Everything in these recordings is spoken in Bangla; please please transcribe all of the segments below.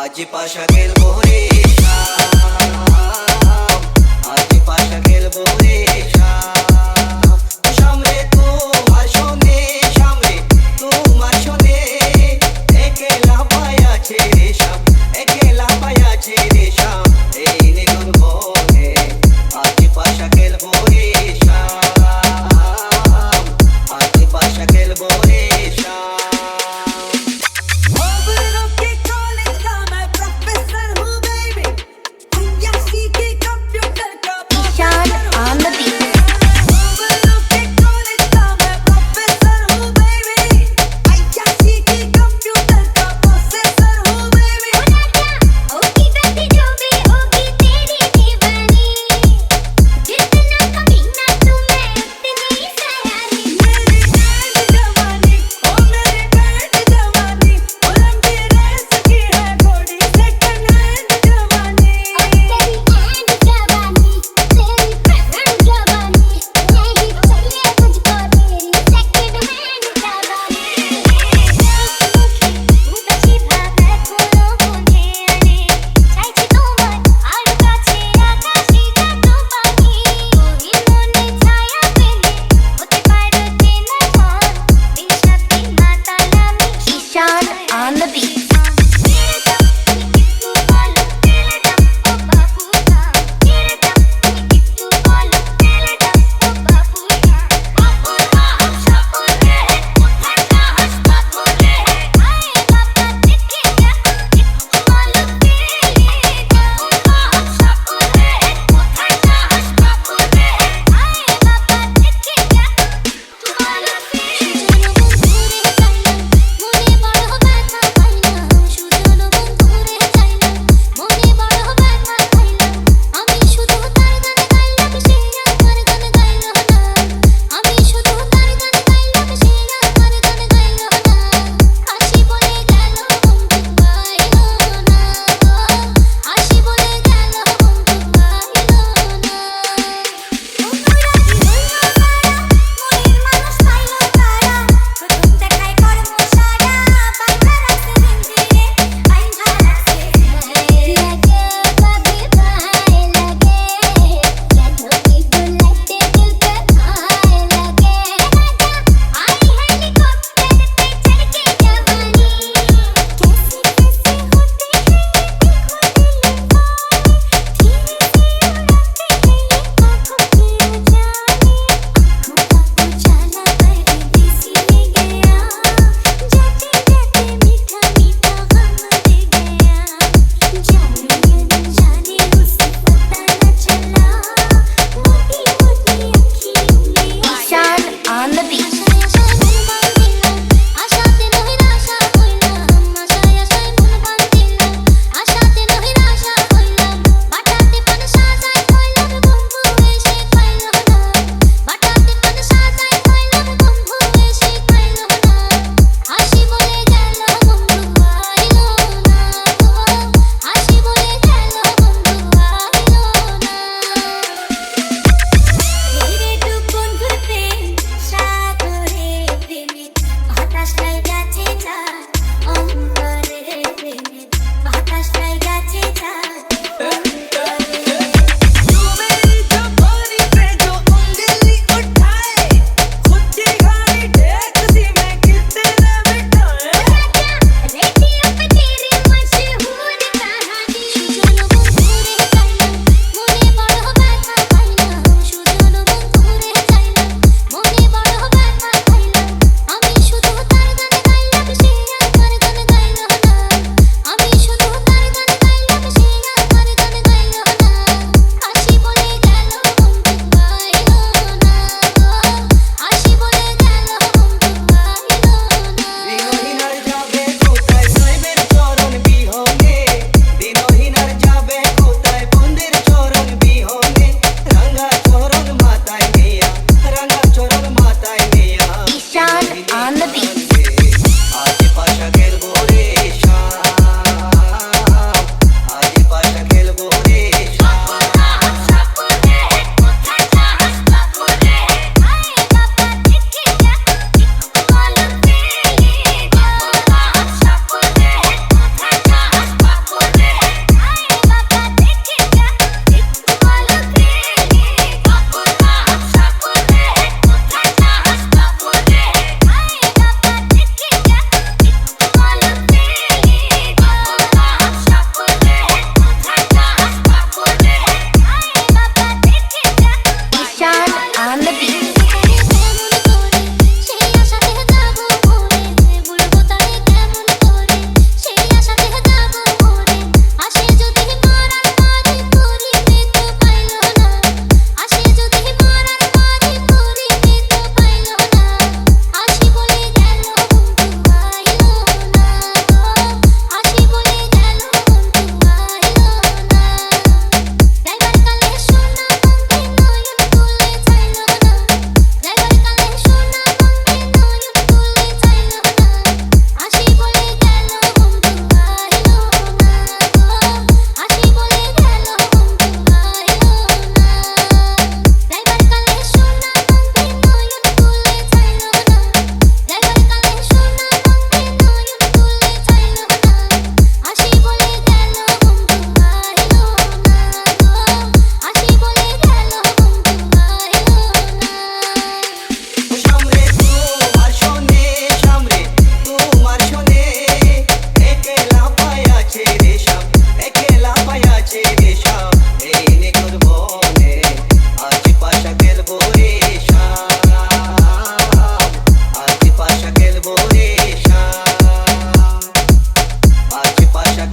आज पाशा खेलबो रे शाम, आज पाशा खेलबो रे शाम। शाम रे তোমার শোনে, শাম রে তোমার শোনে, একলা পায়াছে রে শাম, একলা পায়াছে রে শাম। এই নিগুন বনে आज पाशा खेलबो रे शाम, आज पाशा खेलबो रे शाम।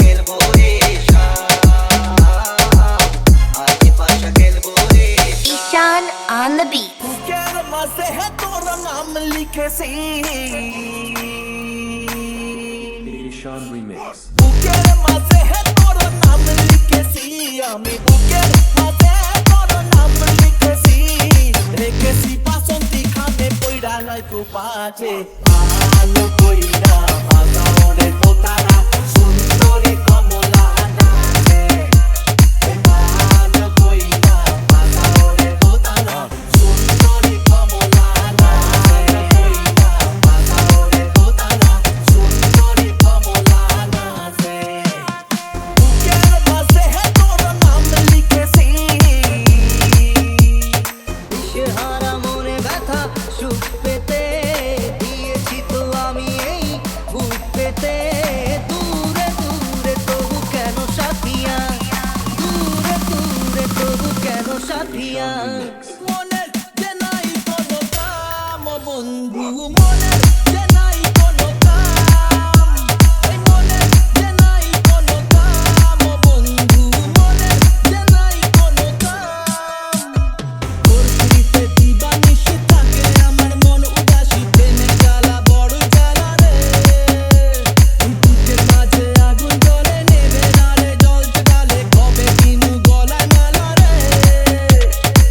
খেলবো রে শাম, আগে পাশা খেলবো রে শাম। Ishan on the beat. বুকের মাঝে তোর নাম লিখেছি, Ishan Remix. বুকের মাঝে তোর নাম লিখেছি, আমি বুকের মাঝে তোর নাম লিখেছি, রেখেছি বাসন্তী খামে পইড়া নাই তো পাছে আলো কইরা আলোরে তোতারা সুন্দরী কমলা নাচে, আলো কইরা আলোরে তোতারা সুন্দরী কমলা নাচে, আলোরে তোতারা সুন্দরী কমলা নাচে। বুকের মাঝে তোর নাম লিখেছি, দিশেহারা মনে ব্যথা সুখ পেতে দিয়েছি তো আমি এই বুক পেতে, দূরে দূরে তবু কেন সাথিয়া, দূরে দূরে তবু কেন সাথিয়া। মনের যে নাই কোনো কাম বন্ধু, মনের যে নাই কোনো কাম, এই মনের যে নাই কোনো কাম বন্ধু, মনের যে নাই কোনো কাম। তোর স্মৃতিতে দিবানিশি থাকে আমার মন উদাসী, প্রেমের জ্বালা বড় জ্বালা রে, এই বুকের মাঝে আগুন জ্বলে নেবে না রে, জ্বলছে ডালে কবে দিনু গলায় মালা রে,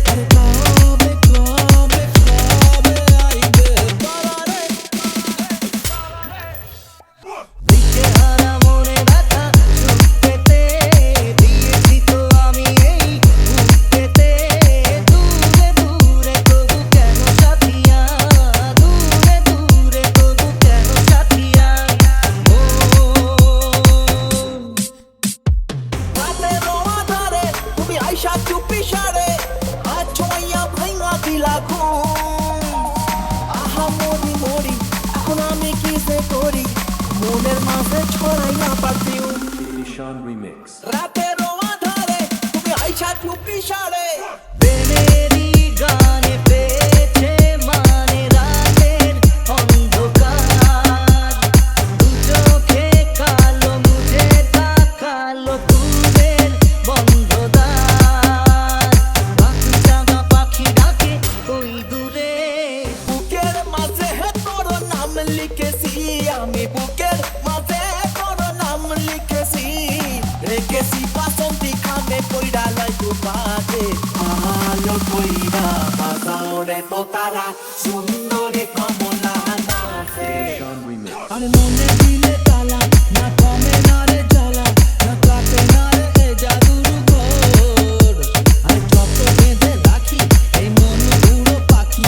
আরে কবে কবে কবে আইবে তারা রে। দিশেহারা মনে ব্যথা সুখ পেতে দিয়েছি তো আমি এই বুক পেতে, দূরে দূরে তবু কেন সাথিয়া, দূরে দূরে তবু কেন সাথিয়া। রাতের আঁধারে তুমি আইসা চুপি সারে, আজ ছোঁয়া ভাঙা দিলা ঘুম, আহা মরি মরি এখন আমি কি যে করি, মনের মাঝে ছড়াইয়া পারফিউম। Ishan Remix. রাতের আঁধারে তুমি আইসা চুপি সারে, প্রেমেরই গানে পেয়েছে মানে রাতের অন্ধকার, দু চোখে কালো মুঝে তাকালো তুরের বন্ধ দ্বার, পাখি জাগা পাখি ডাকে ওই দূরে। বুকের মাঝে তোর নাম লিখেছি, আমি বুকের মাঝে তোর নাম লিখেছি, রেখেছি বাসন্তী খামে পইড়া লাই তো পাতে আলো কইরা বাজারে তো তারা সুন্দরী কমলা নাচে। Ishan Remix. আরে মনে দিলে তালা না কমে না রে জ্বালা, না কাটে না রে এ জাদুর ঘোর, আরে যত বেঁধে রাখি এই মন উড়ো পাখি,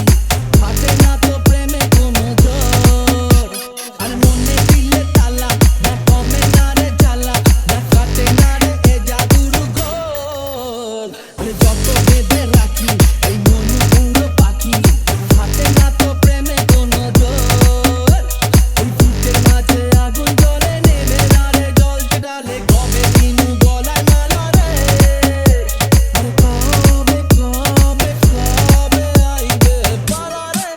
ফাটে না তো প্রেমে কোনো জোর, আরে মনে দিলে তালা না কমে না রে জ্বালা, না কাটে না রে এ জাদুর ঘোর, আরে যত বেঁধে রাখি এই মন উড়ো পাখি, ফাটে না তো প্রেমে কোনো জোর, এই বুকের মাঝে আগুন জ্বলে নেবে না রে, জ্বলছে ডালে কবে দিনু গলায় মালা রে, আরে কবে কবে কবে আইবে পারা রে।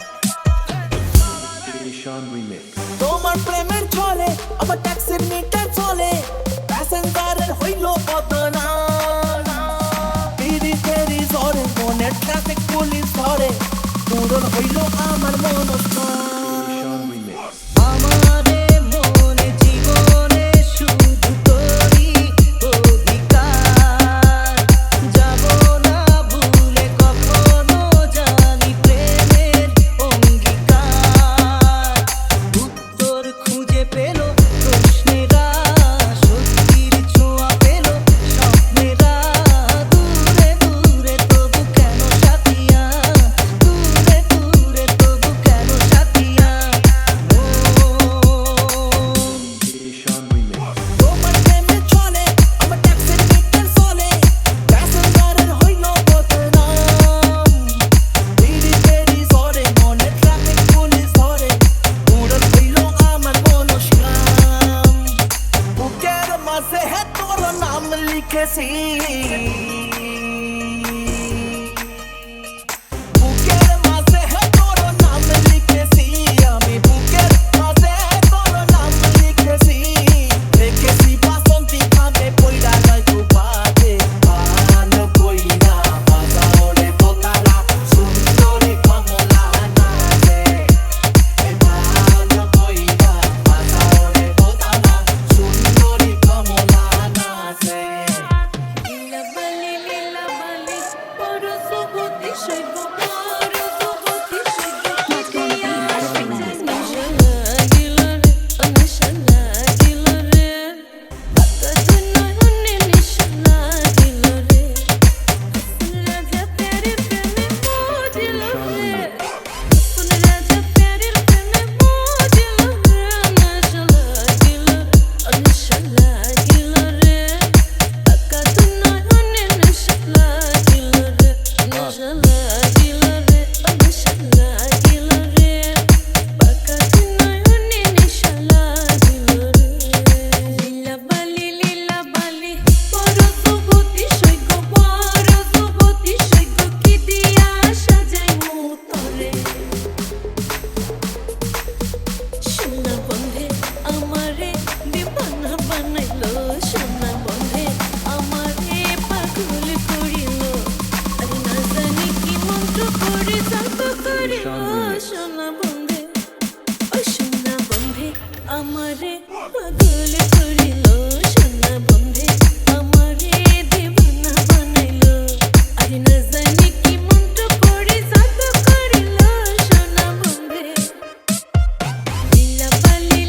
Ishan Remix. তোমার প্রেমের ছলে আমার ট্যাক্সির মিটার চলে, প্যাসেঞ্জারের হইল বদনাম, পিরি ফেরি ঝরে মনে ট্রাফিক পুলিশ ধরে, পূরণ হইল আমার মনস্কাম। Ishan Remix. আমারে মনে জীবনে শুধু তোরই অধিকার, যাব না ভুলে কখনো জানি প্রেমের অঙ্গীকার, উত্তর খুঁজে পেল প্রশ্নেরা, সত্যির ছোঁয়া পেল স্বপ্নেরা, দূরে দূরে তবু কেন সাথিয়া, দূরে দূরে তবু কেন সাথিয়া। Ishan Remix. তোমার প্রেমে চলে আমার ট্যাক্সির মিটার চলে, প্যাসেঞ্জারের হইল বদনাম, পিরি ফেরি ঝরে মনে ট্রাফিক পুলিশ ধরে, পূরণ হইল আমার মনস্কাম। বুকের মাঝে তোর নাম লিখেছি, বুকের মাঝে তোর নাম লিখেছি, আমি বুকের মাঝে তোর নাম লিখেছি, রেখেছি বাসন্তী আমারে পাগল করিল সোনা বন্ধে আমারে দেবানা বানাইলো আজ না জানি কি মনটা পড়ে জাদু করিল সোনা বন্ধে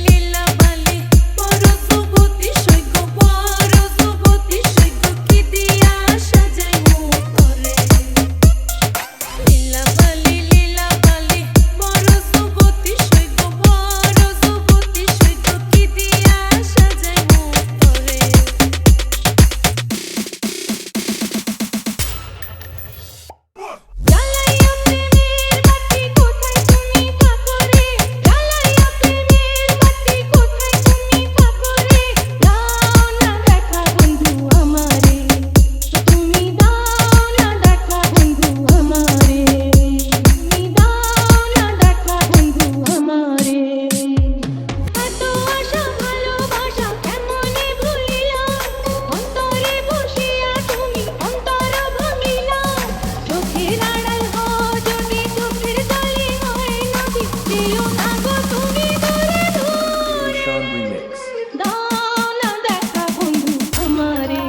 লীলা বালি বড় যুবতী সৈগ বড় যুবতী সৈগ কি দিয়া সাজাইমু তোরে লীলা বালি বড় যুবতী সৈগ বড় যুবতী সৈগ কি দিয়া সাজাইমু তোরে জ্বালাইয়া প্রেমের বাতি কোথায় তুমি থাকো রে জ্বালাইয়া প্রেমের বাতি কোথায় তুমি থাকো রে দাও না দেখা বন্ধু আমারে তুমি দাও না দেখা বন্ধু আমারে তুমি দাও না দেখা বন্ধু আমারে এত আশা ভালোবাসা কেমনে ভুলিলা অন্তরে বসিয়া তুমি অন্তর ভাঙিলা চোখের আড়াল হও যদি চোখের জলে হয় নদী দিও না গো তুমি দূরে দূরে Sean Remix. দাও না দেখা বন্ধু আমারে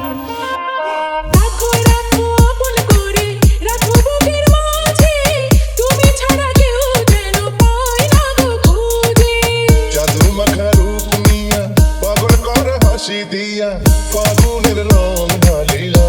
রাখো রাখো আপন করে রাখো বুকের মাঝে তুমি ছাড়া কেউ যেন পাই না গো খুঁজে জাদু মাখা রূপ নিয়া পাগল করে হাসি দিয়া ফাগুনের রং ঢালিলা